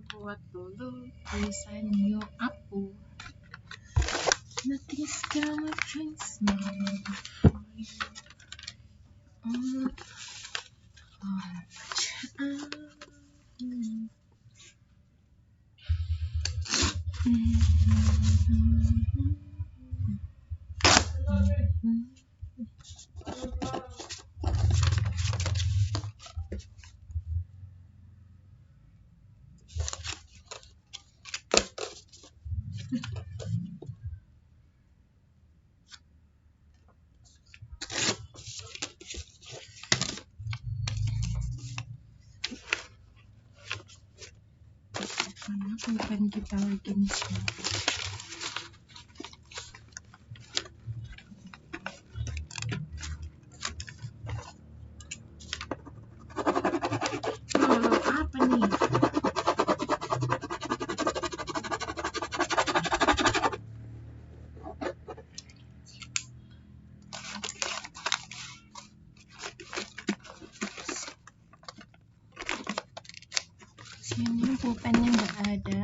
buat dulu tulisan you aku. Nothing's gonna change now for you. Karena pulpen kita lagi misal. Apa nih? Sini pulpennya nggak ada.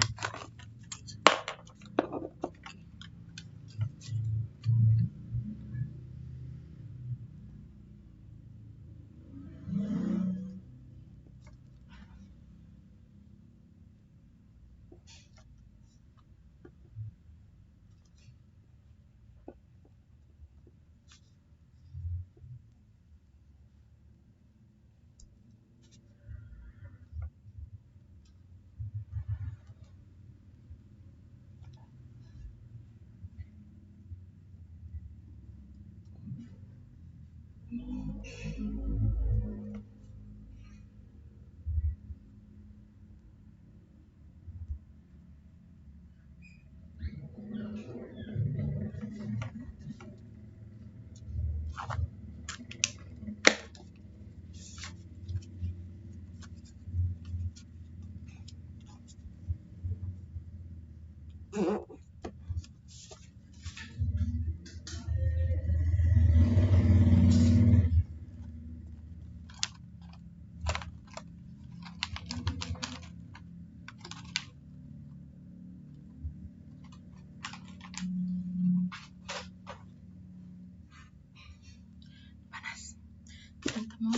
Tante mau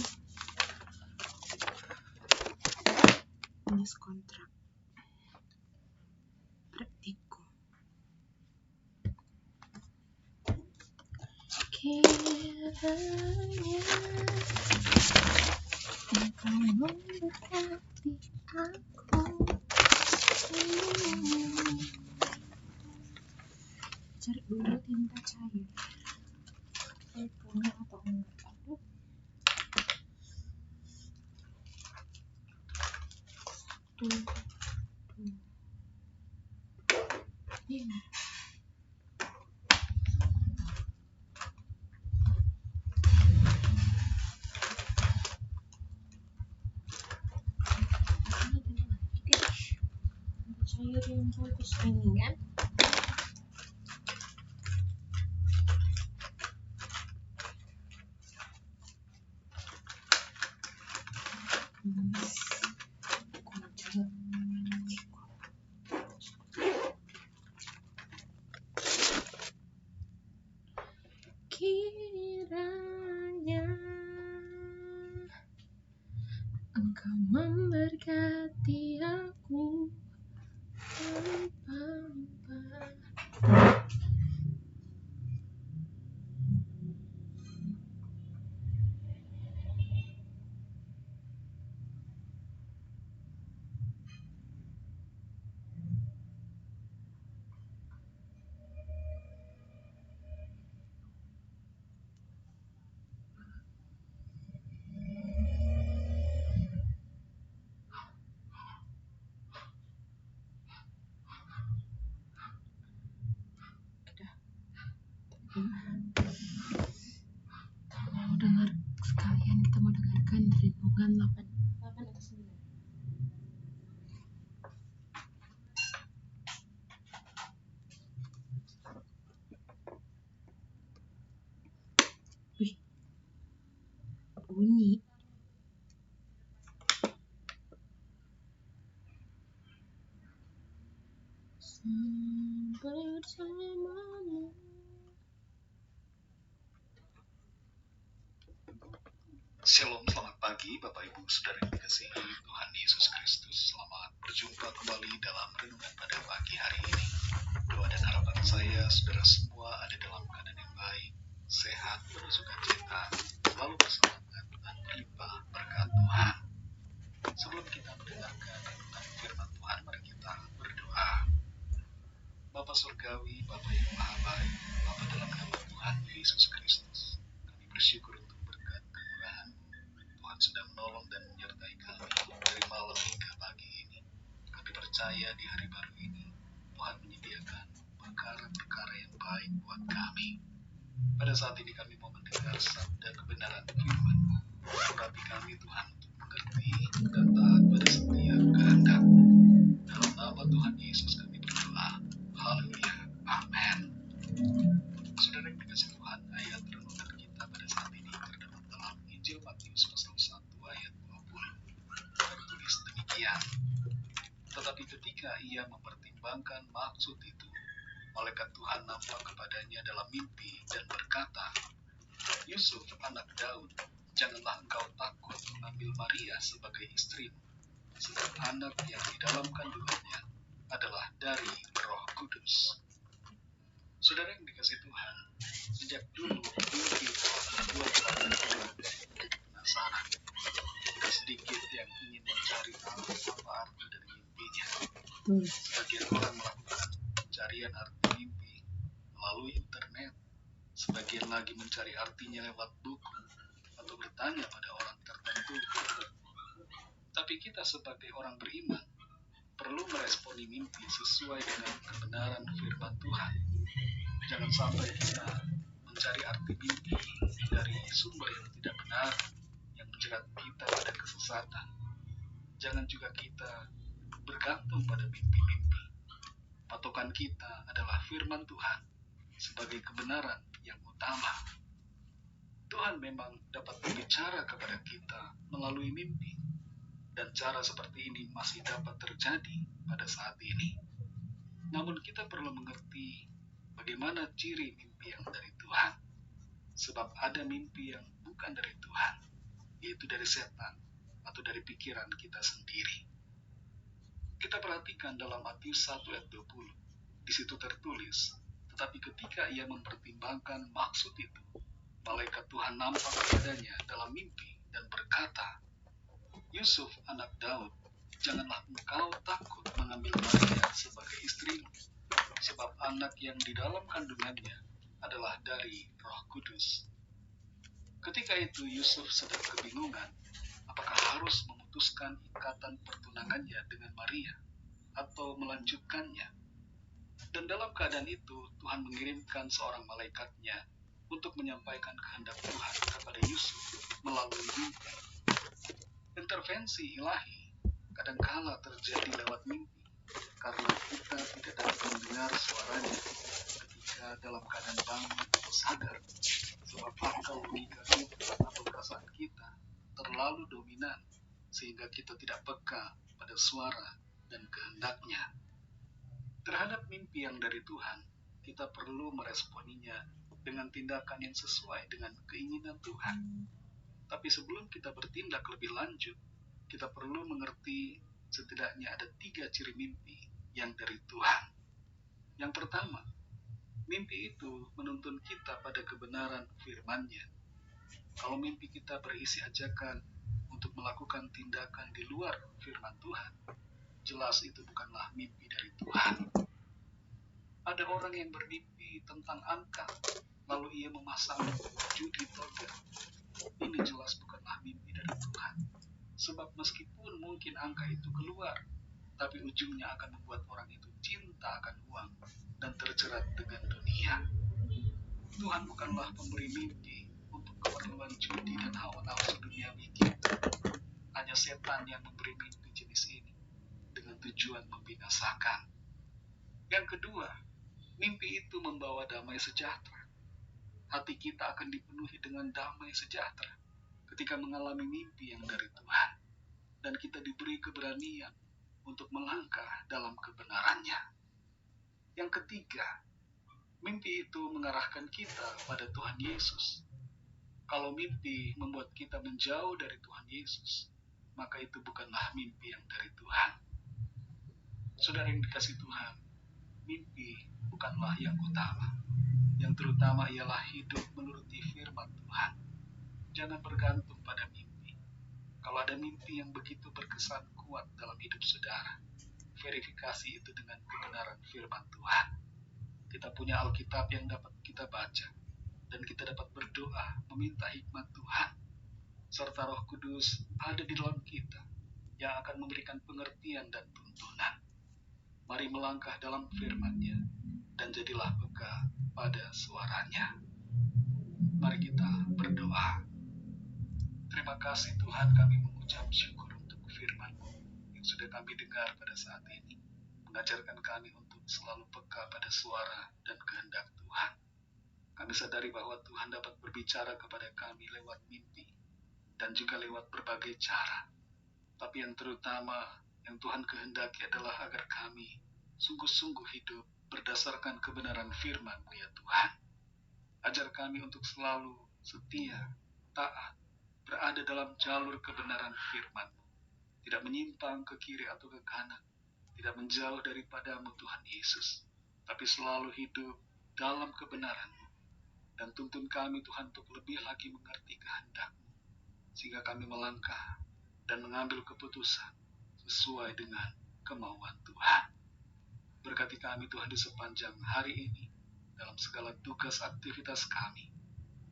tulis kontrak praktikum. Kiranya engkau mendekati aku. Cari dulu tinta cair. Punya atau enggak? Aduh. Tuh. Ini. Cair yang bagus ini kan? Kiranya engkau memberkati aku tanpa bersamamu. Shalom, selamat pagi Bapak Ibu Saudara yang dikasihi Tuhan Yesus Kristus. Selamat berjumpa kembali dalam renungan pada pagi hari ini. Doa dan harapan saya saudara semua ada dalam keadaan yang baik, sehat, penuh sukacita, selalu bersemangat dan berlimpah berkat Tuhan. Sebelum kita mendengarkan renungan firman Tuhan, mari kita berdoa. Bapa Surgawi, Bapa yang Maha Baik, Bapa dalam nama Tuhan Yesus Kristus, kami bersyukur untuk berkat kemurahan Tuhan sudah menolong dan menyertai kami dari malam hingga pagi ini. Kami percaya di hari baru ini Tuhan menyediakan perkara-perkara yang baik buat kami. Pada saat ini kami mau mendengar sabda kebenaran firman-Mu. Urapi kami Tuhan untuk mengerti dan taat pada setiap kehendak. Dalam nama Tuhan Yesus kami berdoa. Haleluya. Amin. Saudara yang dikasihi Tuhan, ayat renungan kita pada saat ini terdapat dalam Injil Matius pasal 1 ayat 20. Tertulis demikian. Tetapi ketika ia mempertimbangkan maksud itu, malaikat Tuhan nampak kepadanya dalam mimpi dan berkata, Yusuf, anak Daud, janganlah engkau takut mengambil Maria sebagai istrimu, sebab anak yang di dalam kandungannya adalah dari Roh Kudus. Saudara yang dikasihi Tuhan, sejak dulu mimpi telah membuat para orang penasaran. Tidak sedikit yang ingin mencari tahu apa arti dari mimpinya. Sebagian orang melakukan pencarian arti mimpi melalui internet. Sebagian lagi mencari artinya lewat buku atau bertanya pada orang tertentu. Tapi kita sebagai orang beriman perlu meresponi mimpi sesuai dengan kebenaran firman Tuhan. Jangan sampai kita mencari arti mimpi dari sumber yang tidak benar, yang menjerat kita pada kesesatan. Jangan juga kita bergantung pada mimpi-mimpi. Patokan kita adalah firman Tuhan sebagai kebenaran yang utama. Tuhan memang dapat berbicara kepada kita melalui mimpi, dan cara seperti ini masih dapat terjadi pada saat ini. Namun kita perlu mengerti bagaimana ciri mimpi yang dari Tuhan. Sebab ada mimpi yang bukan dari Tuhan, yaitu dari setan atau dari pikiran kita sendiri. Kita perhatikan dalam Matius 1 ayat 20. Di situ tertulis, tetapi ketika ia mempertimbangkan maksud itu, malaikat Tuhan nampak kepadanya dalam mimpi dan berkata, Yusuf, anak Daud, janganlah engkau takut mengambil Maria sebagai istrimu, sebab anak yang di dalam kandungannya adalah dari Roh Kudus. Ketika itu Yusuf sedang kebingungan, apakah harus memutuskan ikatan pertunangannya dengan Maria atau melanjutkannya. Dan dalam keadaan itu Tuhan mengirimkan seorang malaikatnya untuk menyampaikan kehendak Tuhan kepada Yusuf melalui mimpi. Intervensi ilahi kadangkala terjadi lewat mimpi karena kita tidak dapat mendengar suaranya ketika dalam keadaan bangun atau sadar, sebab akal logika kita atau perasaan kita terlalu dominan sehingga kita tidak peka pada suara dan kehendaknya. Terhadap mimpi yang dari Tuhan, kita perlu meresponinya dengan tindakan yang sesuai dengan keinginan Tuhan. Tapi sebelum kita bertindak lebih lanjut, kita perlu mengerti setidaknya ada 3 ciri mimpi yang dari Tuhan. Yang pertama, mimpi itu menuntun kita pada kebenaran firman-Nya. Kalau mimpi kita berisi ajakan untuk melakukan tindakan di luar firman Tuhan, jelas itu bukanlah mimpi dari Tuhan. Ada orang yang bermimpi tentang angka, lalu ia memasang judi toga. Ini jelas bukanlah mimpi dari Tuhan. Sebab meskipun mungkin angka itu keluar, tapi ujungnya akan membuat orang itu cinta akan uang dan terjerat dengan dunia. Tuhan bukanlah pemberi mimpi untuk keperluan judi dan hawa nafsu duniawi kita. Hanya setan yang memberi mimpi jenis ini dengan tujuan membinasakan. Yang kedua, mimpi itu membawa damai sejahtera. Hati kita akan dipenuhi dengan damai sejahtera ketika mengalami mimpi yang dari Tuhan. Dan kita diberi keberanian untuk melangkah dalam kebenarannya. Yang ketiga, mimpi itu mengarahkan kita kepada Tuhan Yesus. Kalau mimpi membuat kita menjauh dari Tuhan Yesus, maka itu bukanlah mimpi yang dari Tuhan. Saudara yang dikasihi Tuhan, mimpi bukanlah yang utama. Yang terutama ialah hidup menuruti firman Tuhan. Jangan bergantung pada mimpi. Kalau ada mimpi yang begitu berkesan kuat dalam hidup saudara, verifikasi itu dengan kebenaran firman Tuhan. Kita punya Alkitab yang dapat kita baca, dan kita dapat berdoa meminta hikmat Tuhan, serta Roh Kudus ada di dalam kita yang akan memberikan pengertian dan tuntunan. Mari melangkah dalam firman-Nya dan jadilah peka pada suaranya. Mari kita berdoa. Terima kasih Tuhan, kami mengucap syukur untuk firman-Mu yang sudah kami dengar pada saat ini, mengajarkan kami untuk selalu peka pada suara dan kehendak Tuhan. Kami sadari bahwa Tuhan dapat berbicara kepada kami lewat mimpi dan juga lewat berbagai cara. Tapi yang terutama yang Tuhan kehendaki adalah agar kami sungguh-sungguh hidup berdasarkan kebenaran firman-Mu ya Tuhan. Ajar kami untuk selalu setia, taat, berada dalam jalur kebenaran firman-Mu. Tidak menyimpang ke kiri atau ke kanan. Tidak menjauh daripada-Mu Tuhan Yesus. Tapi selalu hidup dalam kebenaran-Mu. Dan tuntun kami Tuhan untuk lebih lagi mengerti kehendak-Mu, sehingga kami melangkah dan mengambil keputusan sesuai dengan kemauan Tuhan. Berkati kami Tuhan di sepanjang hari ini, dalam segala tugas aktivitas kami.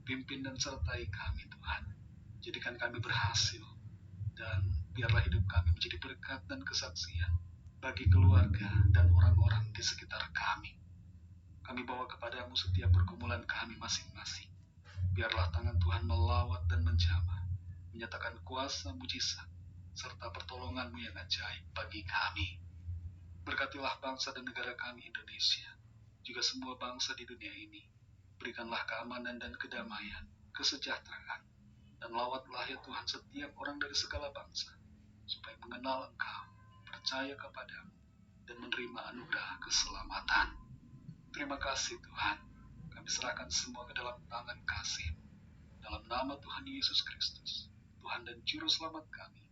Pimpin dan sertai kami Tuhan. Jadikan kami berhasil, dan biarlah hidup kami menjadi berkat dan kesaksian bagi keluarga dan orang-orang di sekitar kami. Kami bawa kepadamu setiap pergumulan kami masing-masing. Biarlah tangan Tuhan melawat dan menjamah, menyatakan kuasa mujizat, serta pertolongan-Mu yang ajaib bagi kami. Berkatilah bangsa dan negara kami Indonesia, juga semua bangsa di dunia ini. Berikanlah keamanan dan kedamaian, kesejahteraan, dan lawatlah ya Tuhan setiap orang dari segala bangsa, supaya mengenal Engkau, percaya kepadamu, dan menerima anugerah keselamatan. Terima kasih Tuhan, kami serahkan semua ke dalam tangan kasih-Mu. Dalam nama Tuhan Yesus Kristus, Tuhan dan Juru Selamat kami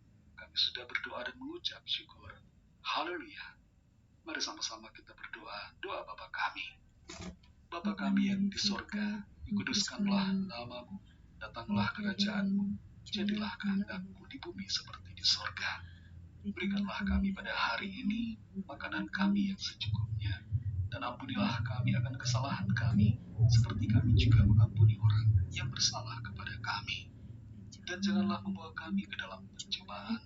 sudah berdoa dan mengucap syukur. Haleluya. Mari sama-sama kita berdoa, doa Bapa kami. Bapa kami yang di sorga, dikuduskanlah nama-Mu, datanglah kerajaan-Mu, jadilah kehendak-Mu di bumi seperti di sorga. Berikanlah kami pada hari ini makanan kami yang secukupnya, dan ampunilah kami akan kesalahan kami, seperti kami juga mengampuni orang yang bersalah kepada kami. Dan janganlah membawa kami ke dalam pencobaan,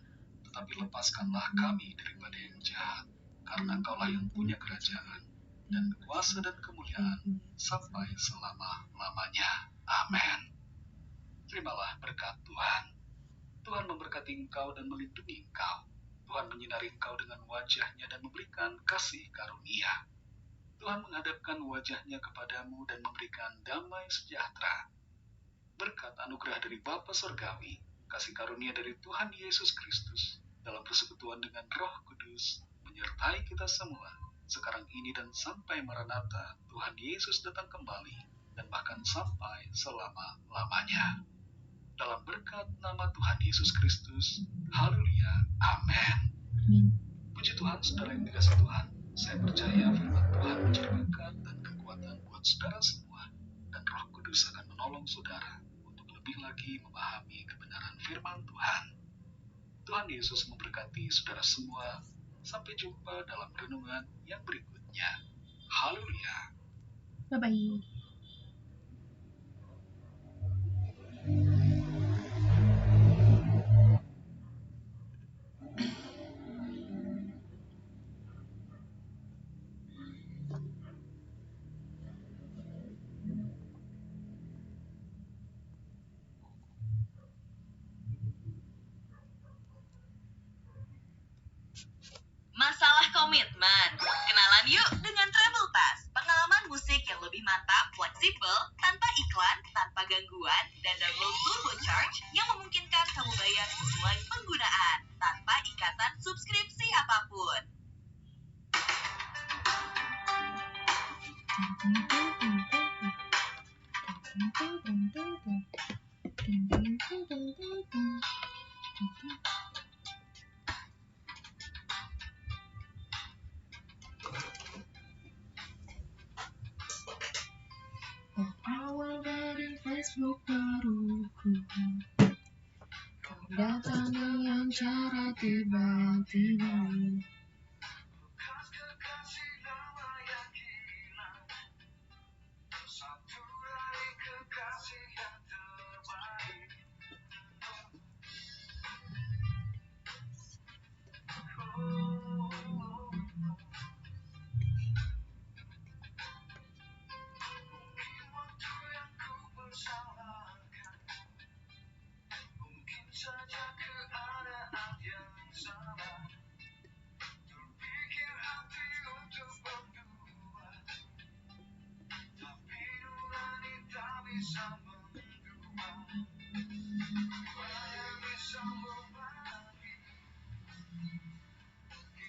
tetapi lepaskanlah kami daripada yang jahat, karena Engkaulah yang punya kerajaan, dan kuasa dan kemuliaan, sampai selama-lamanya. Amin. Terimalah berkat Tuhan. Tuhan memberkati engkau dan melindungi engkau. Tuhan menyinari engkau dengan wajah-Nya dan memberikan kasih karunia. Tuhan menghadapkan wajah-Nya kepadamu dan memberikan damai sejahtera. Berkat anugerah dari Bapa Surgawi, kasih karunia dari Tuhan Yesus Kristus, dalam persekutuan dengan Roh Kudus, menyertai kita semua, sekarang ini dan sampai Maranatha, Tuhan Yesus datang kembali, dan bahkan sampai selama-lamanya. Dalam berkat nama Tuhan Yesus Kristus, haleluya, amin. Puji Tuhan, saudara yang dikasihi Tuhan, saya percaya firman Tuhan menjadi berkat dan kekuatan buat saudara semua, dan Roh Kudus akan menolong saudara untuk lebih lagi memahami kebenaran firman Tuhan. Tuhan Yesus memberkati saudara semua. Sampai jumpa dalam renungan yang berikutnya. Haleluya. Bye-bye. Masalah komitmen. Kenalan yuk dengan Travel Pass. Pengalaman musik yang lebih mantap, fleksibel, tanpa iklan, tanpa gangguan, dan double turbocharge yang memungkinkan kamu bayar sesuai penggunaan, tanpa ikatan subskripsi apapun. Awal dari Facebook baruku, kau datang dengan cara tiba-tiba.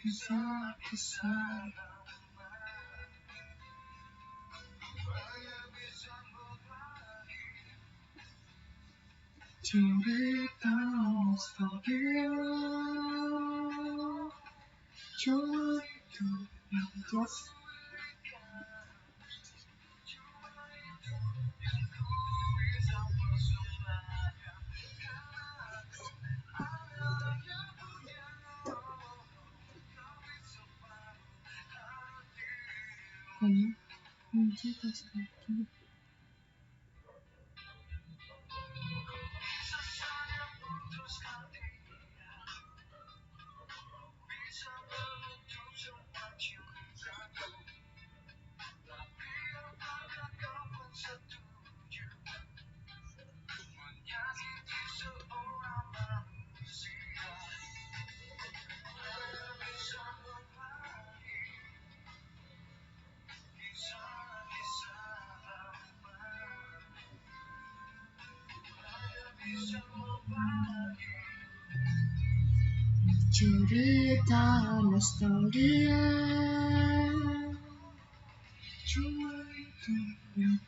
Kisah-kisah cerita nostalgia, cuma itu yang jelas. Kamu mencinta sekali. Cerita nostalgia, cuma itu yang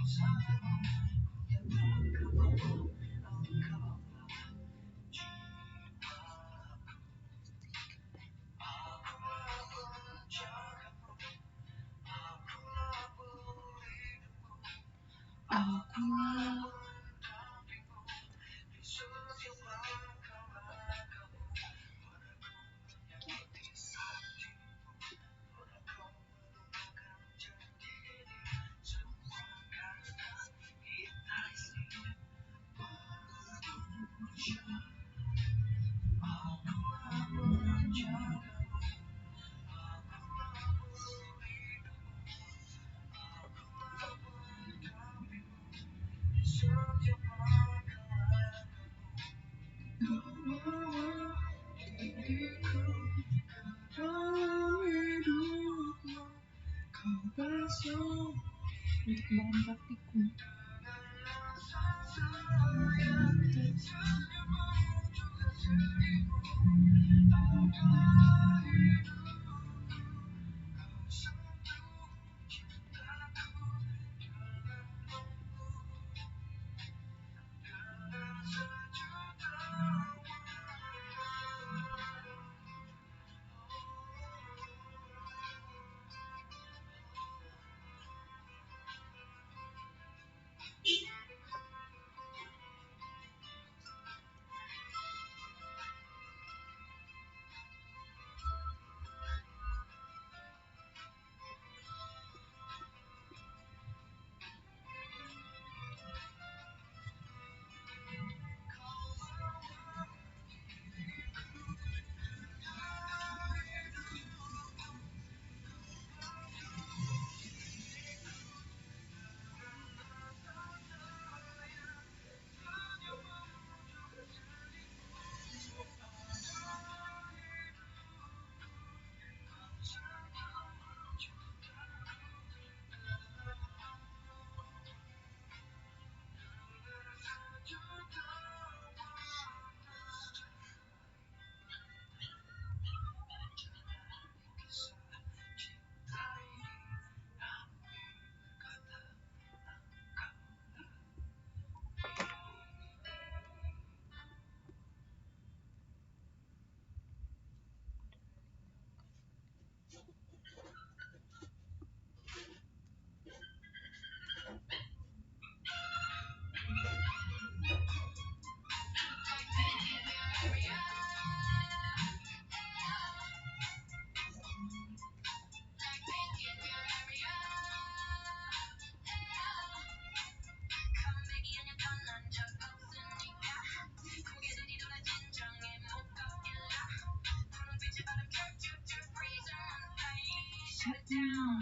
Akulah diriku dalam hidupmu. Kau besok untuk bahan praktikum. Shut down.